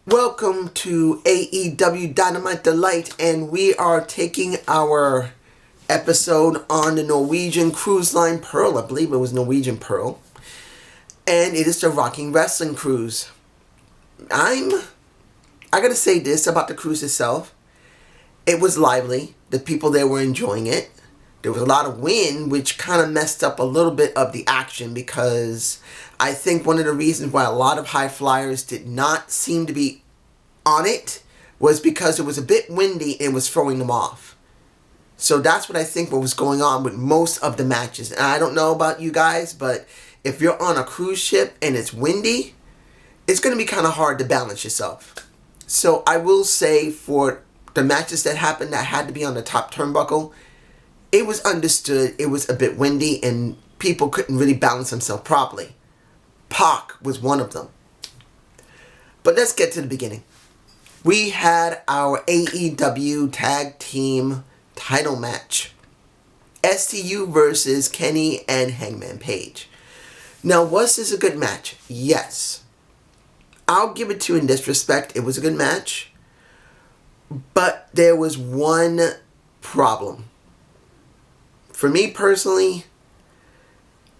Welcome to AEW Dynamite Delight, and we are taking our episode on the Norwegian Cruise Line Pearl. I believe it was Norwegian Pearl. And it is the Rocking Wrestling Cruise. I gotta say this about the cruise itself. It was lively. The people there were enjoying it. There was a lot of wind, which kind of messed up a little bit of the action, because I think one of the reasons why a lot of high flyers did not seem to be on it was because it was a bit windy and was throwing them off. So that's what I think what was going on with most of the matches. And I don't know about you guys, but if you're on a cruise ship and it's windy, it's going to be kind of hard to balance yourself. So I will say, for the matches that happened that had to be on the top turnbuckle, it was understood it was a bit windy and people couldn't really balance themselves properly. Pac was one of them. But let's get to the beginning. We had our AEW Tag Team title match. STU versus Kenny and Hangman Page. Now, was this a good match? Yes. I'll give it to you in this respect. It was a good match. But there was one problem. For me personally,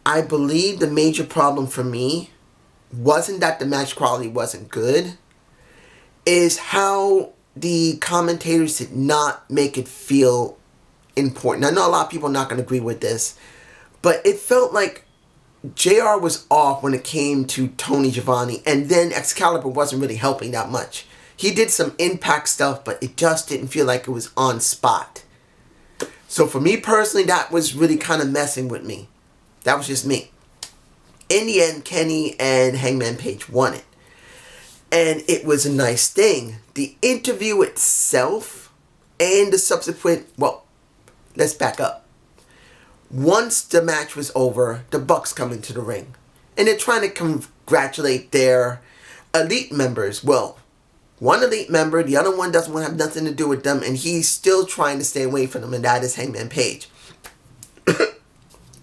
I believe the major problem for me wasn't that the match quality wasn't good, is how the commentators did not make it feel important. I know a lot of people are not going to agree with this, but it felt like JR was off when it came to Tony Giovanni, and then Excalibur wasn't really helping that much. He did some Impact stuff, but it just didn't feel like it was on spot. So for me personally, that was really kind of messing with me. That was just me. In the end, Kenny and Hangman Page won it. And it was a nice thing. The interview itself and the subsequent, well, let's back up. Once the match was over, the Bucks come into the ring. And they're trying to congratulate their elite members. Well, one elite member, the other one doesn't want to have nothing to do with them, and he's still trying to stay away from them, and that is Hangman Page.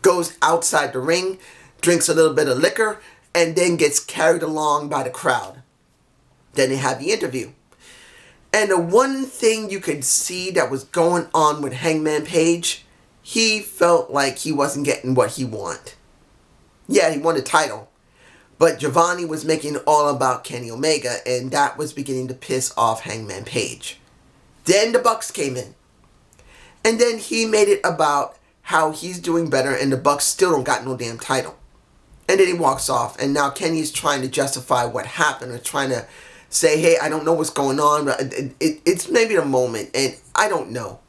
Goes outside the ring, drinks a little bit of liquor, and then gets carried along by the crowd. Then they have the interview. And the one thing you could see that was going on with Hangman Page, he felt like he wasn't getting what he wanted. Yeah, he won the title. But Giovanni was making it all about Kenny Omega, and that was beginning to piss off Hangman Page. Then the Bucks came in. And then he made it about how he's doing better, and the Bucks still don't got no damn title. And then he walks off, and now Kenny's trying to justify what happened, or trying to say, hey, I don't know what's going on, but it's maybe the moment, and I don't know.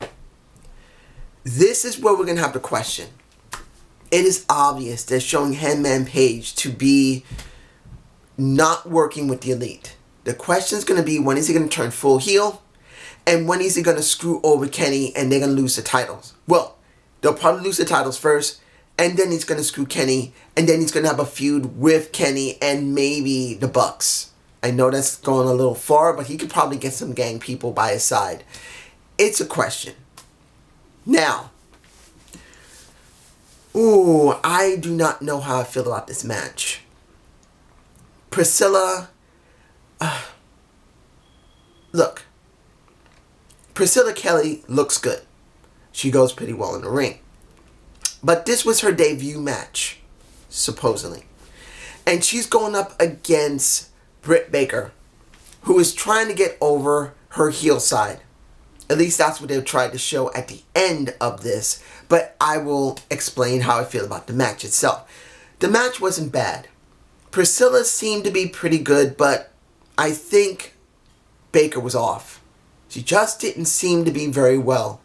This is where we're going to have to question. It is obvious they're showing Hangman Page to be not working with the elite. The question is going to be, when is he going to turn full heel? And when is he going to screw over Kenny and they're going to lose the titles? Well, they'll probably lose the titles first, and then he's going to screw Kenny, and then he's going to have a feud with Kenny and maybe the Bucks. I know that's going a little far, but he could probably get some gang people by his side. It's a question. Now, I do not know how I feel about this match. Priscilla, look, Priscilla Kelly looks good. She goes pretty well in the ring. But this was her debut match, supposedly. And she's going up against Britt Baker, who is trying to get over her heel side. At least that's what they tried to show at the end of this. But I will explain how I feel about the match itself. The match wasn't bad. Priscilla seemed to be pretty good, but I think Baker was off. She just didn't seem to be very well.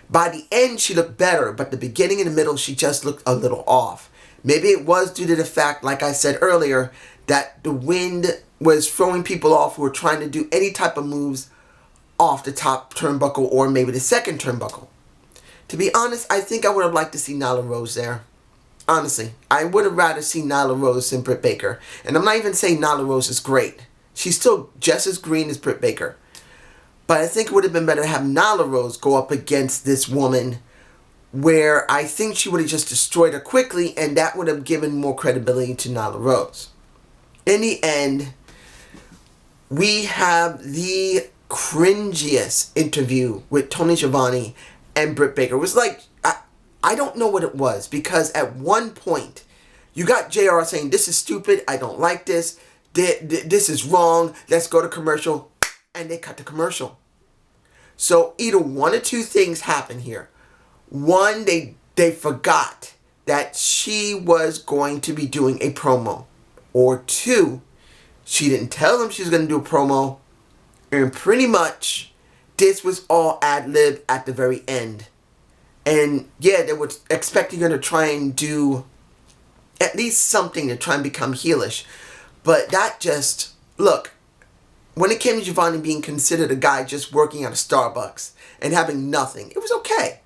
By the end, she looked better, but the beginning and the middle, she just looked a little off. Maybe it was due to the fact, like I said earlier, that the wind was throwing people off who were trying to do any type of moves off the top turnbuckle or maybe the second turnbuckle. To be honest, I think I would have liked to see Nyla Rose there. Honestly, I would have rather seen Nyla Rose than Britt Baker. And I'm not even saying Nyla Rose is great. She's still just as green as Britt Baker. But I think it would have been better to have Nyla Rose go up against this woman where I think she would have just destroyed her quickly, and that would have given more credibility to Nyla Rose. In the end, we have the cringiest interview with Tony Schiavone and Britt Baker. It was like, I don't know what it was, because at one point, you got JR saying, this is stupid, I don't like this, this is wrong, let's go to commercial, and they cut the commercial. So either one or two things happen here. One, they forgot that she was going to be doing a promo. Or two, she didn't tell them she was going to do a promo. And pretty much, this was all ad-lib at the very end. And yeah, they were expecting her to try and do at least something to try and become heelish. But that just, look, when it came to Giovanni being considered a guy just working at a Starbucks and having nothing, it was okay.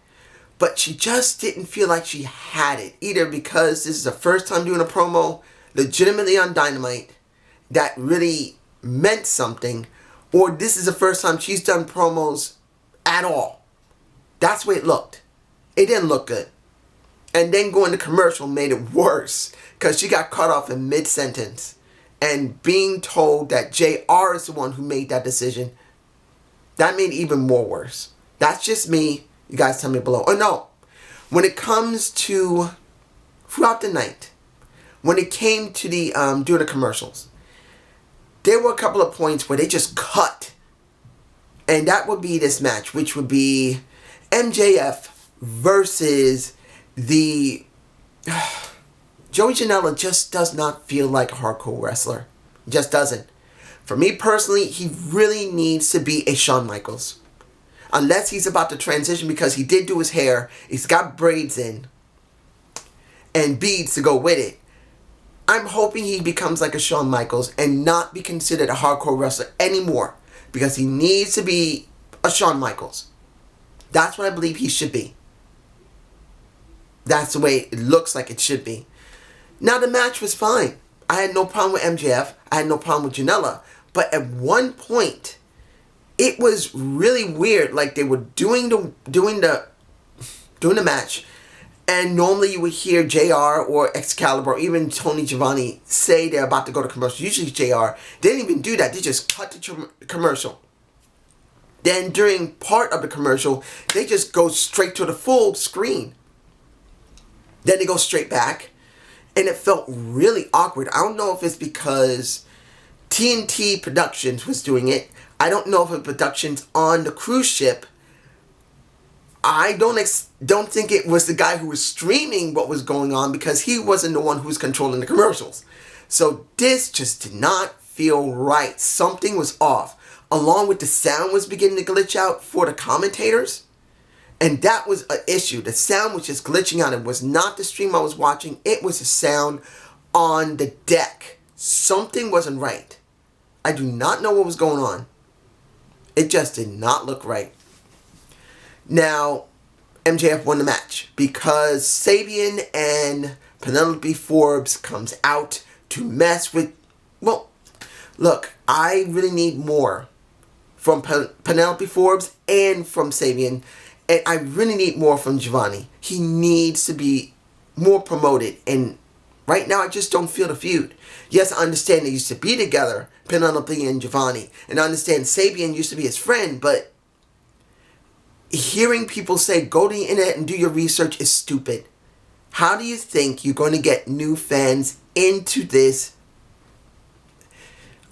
But she just didn't feel like she had it. Either because this is the first time doing a promo legitimately on Dynamite that really meant something, or this is the first time she's done promos at all. That's the way it looked. It didn't look good. And then going to commercial made it worse, because she got cut off in mid-sentence. And being told that JR is the one who made that decision, that made it even more worse. That's just me. You guys tell me below. Oh no. When it comes to throughout the night, when it came to the doing the commercials, there were a couple of points where they just cut. And that would be this match, which would be MJF versus the Joey Janela just does not feel like a hardcore wrestler. Just doesn't. For me personally, he really needs to be a Shawn Michaels. Unless he's about to transition, because he did do his hair. He's got braids in. And beads to go with it. I'm hoping he becomes like a Shawn Michaels and not be considered a hardcore wrestler anymore. Because he needs to be a Shawn Michaels. That's what I believe he should be. That's the way it looks like it should be. Now, the match was fine. I had no problem with MJF. I had no problem with Janela. But at one point, it was really weird. Like, they were doing the match, and normally you would hear JR or Excalibur or even Tony Schiavone say they're about to go to commercial. Usually JR. They didn't even do that. They just cut the commercial. Then during part of the commercial, they just go straight to the full screen. Then they go straight back. And it felt really awkward. I don't know if it's because TNT Productions was doing it. I don't know if it's Productions on the cruise ship. I don't think it was the guy who was streaming what was going on, because he wasn't the one who was controlling the commercials. So this just did not feel right. Something was off. Along with the sound was beginning to glitch out for the commentators. And that was an issue. The sound was just glitching out. It was not the stream I was watching. It was the sound on the deck. Something wasn't right. I do not know what was going on. It just did not look right. Now, MJF won the match because Sabian and Penelope Forbes comes out to mess with... Well, look, I really need more from Penelope Forbes and from Sabian. And I really need more from Giovanni. He needs to be more promoted. And right now, I just don't feel the feud. Yes, I understand they used to be together, Penelope and Giovanni. And I understand Sabian used to be his friend. But hearing people say, go to the internet and do your research is stupid. How do you think you're going to get new fans into this?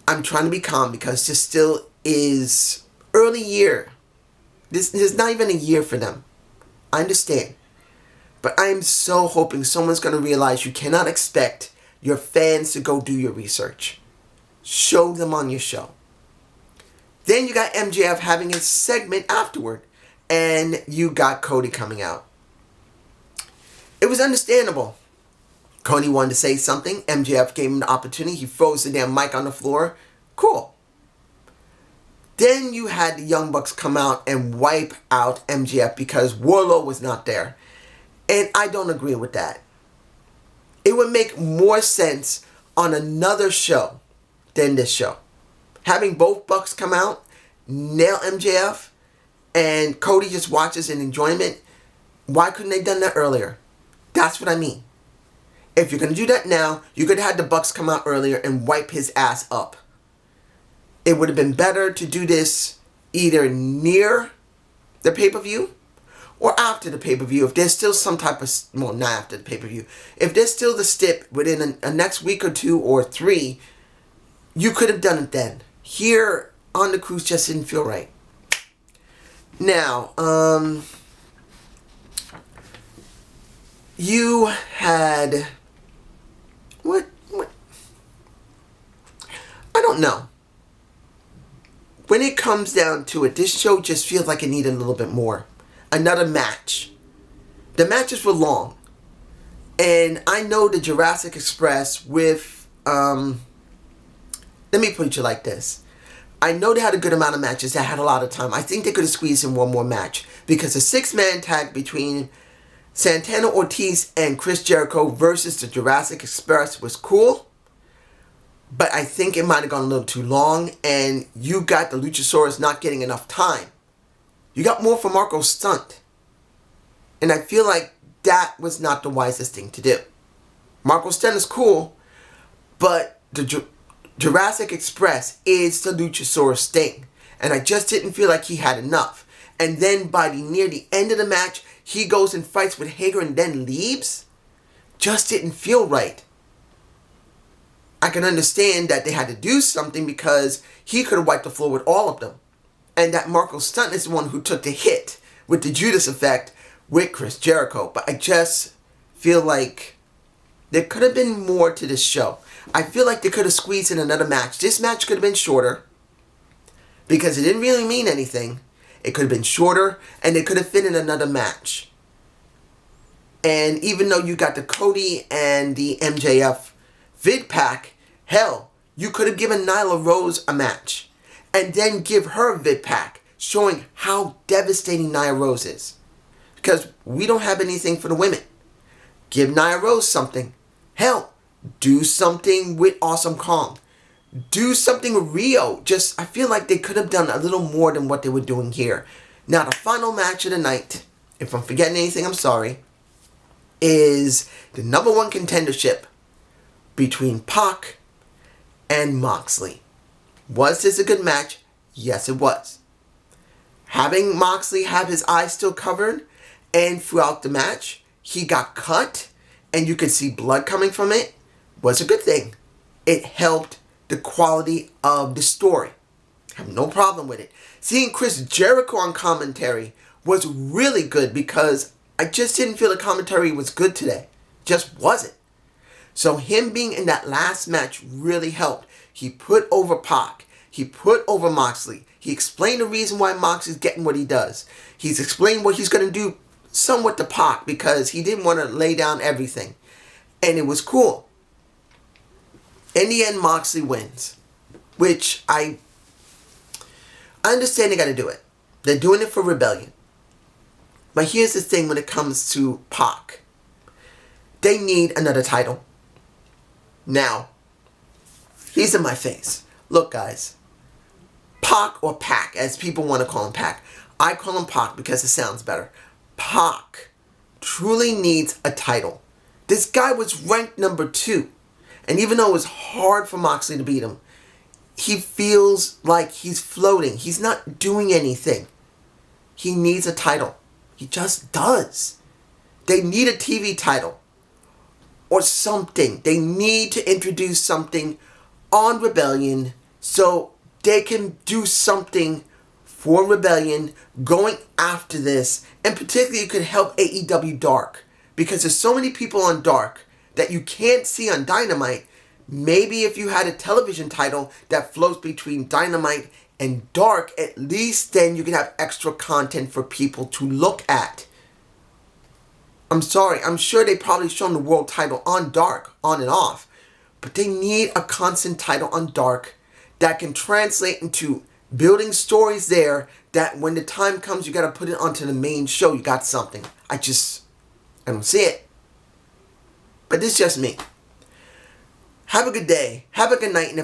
I'm trying to be calm because this still is early year. This is not even a year for them. I understand. But I am so hoping someone's going to realize you cannot expect your fans to go do your research. Show them on your show. Then you got MJF having his segment afterward. And you got Cody coming out. It was understandable. Cody wanted to say something. MJF gave him the opportunity. He froze the damn mic on the floor. Cool. Then you had the Young Bucks come out and wipe out MJF because Wardlow was not there. And I don't agree with that. It would make more sense on another show than this show. Having both Bucks come out, nail MJF, and Cody just watches in enjoyment. Why couldn't they done that earlier? That's what I mean. If you're going to do that now, you could have had the Bucks come out earlier and wipe his ass up. It would have been better to do this either near the pay-per-view or after the pay-per-view. If there's still some type of... Well, not after the pay-per-view. If there's still the stip within a next week or 2 or 3, you could have done it then. Here on the cruise just didn't feel right. Now, you had... What? I don't know. When it comes down to it, this show just feels like it needed a little bit more. Another match. The matches were long. And I know the Jurassic Express with... let me put it like this. I know they had a good amount of matches. They had a lot of time. I think they could have squeezed in one more match. Because the 6-man tag between Santana Ortiz and Chris Jericho versus the Jurassic Express was cool. But I think it might have gone a little too long. And you got the Luchasaurus not getting enough time. You got more for Marco Stunt. And I feel like that was not the wisest thing to do. Marco Stunt is cool. But the Jurassic Express is the Luchasaurus thing. And I just didn't feel like he had enough. And then by near the end of the match, he goes and fights with Hager and then leaves. Just didn't feel right. I can understand that they had to do something because he could have wiped the floor with all of them. And that Marco Stunt is the one who took the hit with the Judas effect with Chris Jericho. But I just feel like there could have been more to this show. I feel like they could have squeezed in another match. This match could have been shorter because it didn't really mean anything. It could have been shorter and they could have fit in another match. And even though you got the Cody and the MJF vid pack, hell, you could have given Nyla Rose a match and then give her a vid pack showing how devastating Nia Rose is. Because we don't have anything for the women. Give Nia Rose something. Hell, do something with Awesome Kong. Do something with Rio. I feel like they could have done a little more than what they were doing here. Now, the final match of the night, if I'm forgetting anything, I'm sorry, is the number 1 contendership between Pac and Moxley. Was this a good match? Yes, it was. Having Moxley have his eyes still covered, and throughout the match, he got cut, and you could see blood coming from it, was a good thing. It helped the quality of the story. I have no problem with it. Seeing Chris Jericho on commentary was really good because I just didn't feel the commentary was good today. Just wasn't. So him being in that last match really helped. He put over Pac. He put over Moxley. He explained the reason why Moxley's getting what he does. He's explained what he's going to do somewhat to Pac because he didn't want to lay down everything. And it was cool. In the end, Moxley wins. Which I understand they got to do it. They're doing it for Rebellion. But here's the thing when it comes to Pac. They need another title. Now, he's in my face. Look, guys. Pac or Pac, as people want to call him Pac. I call him Pac because it sounds better. Pac truly needs a title. This guy was ranked number 2. And even though it was hard for Moxley to beat him, he feels like he's floating. He's not doing anything. He needs a title. He just does. They need a TV title. Or something. They need to introduce something on Rebellion so they can do something for Rebellion going after this. And particularly it could help AEW Dark. Because there's so many people on Dark that you can't see on Dynamite, maybe if you had a television title that flows between Dynamite and Dark, at least then you can have extra content for people to look at. I'm sorry, I'm sure they probably shown the world title on Dark, on and off, but they need a constant title on Dark that can translate into building stories there that when the time comes you gotta put it onto the main show, you got something. I don't see it. But this is just me. Have a good day. Have a good night. And